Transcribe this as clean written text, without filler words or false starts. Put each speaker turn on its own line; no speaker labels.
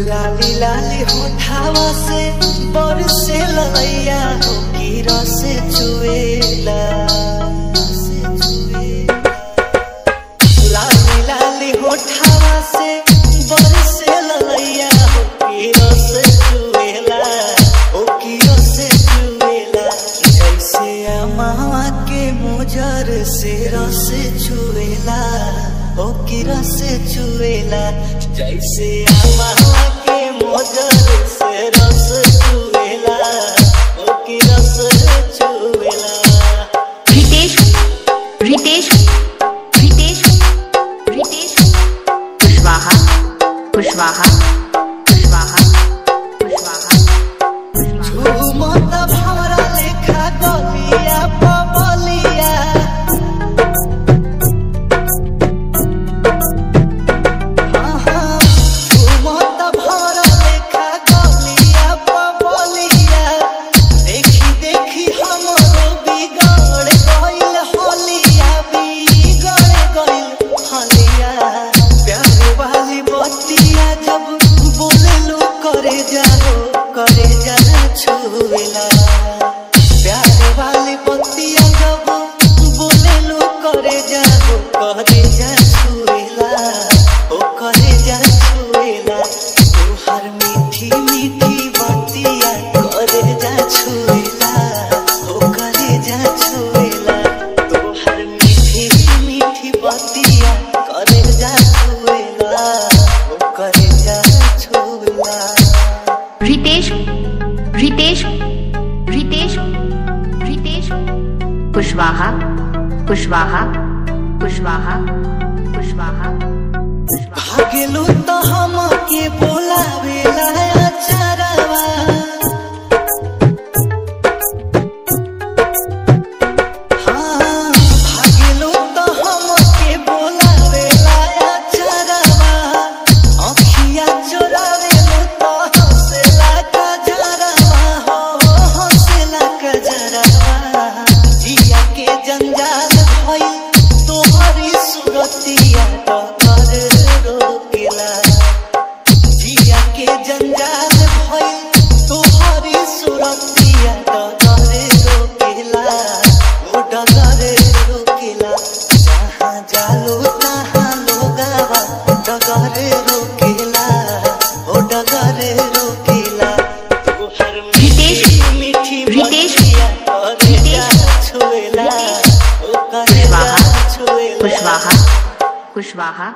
लाली लाली होठावा से बरसे ललैया हो की रस चुएला। लाली लाली होठावा से बरसे ललैया हो की रस चुएला, हो की रस चुएला। जैसे अमावा के मुजर से रस चुएला, हो की रस चुएला। जैसे अमावा के मुजर से रस चुएला, हो की रस चुएला।
रितेश रितेश रितेश रितेश कुशवाहा कुशवाहा कुशवाहा कुशवाहा
झूमत भौरा लेखा गलिया बबलिया, झूमत भौरा लेखा गलिया बबलिया। देखी देखी हमरो बिगड़ गइल हलिया, बिगड़ गइल हलिया। प्यार वाली बतिया जब बोलेलू करे जाओ, करे जा छुएला। प्यार वाली बतिया जब बोलेलू करे जाओ, करे जा छुएला, ओ करे जा छुएला। तोहर मीठी मीठी बतिया करे जा छुएला, ओ करे जा छुएला। तोहर मीठी मीठी बतिया करे जा छुएला, ओ करे जा छुएला।
रितेश रितेश रितेश रितेश कुशवाहा कुशवाहा कुशवाहा कुशवाहा
भागेलू तो हमके बोलावेला अचारवा, हाँ भागेलू तो हमके बोलावेला अचारवा। अखिया चोरावेलू तो हंसेला कजरवा, हो हंसेला कजरवा। जिया के जंजाल भइल तोहरी सुरतिया डगर रोकेला। जिया के जंजाल भइल तोहरी सुरतिया डगर रोकेला, ओ डगर रोकेला। जहाँ जालू तहाँ लोगवा डगर रोकेला, ओ डगर रोकेला। तोहर मीठी मीठी बतिया करे जा छुएला, ओ करे जा छुएला।
कुशवाहा कुशवाहा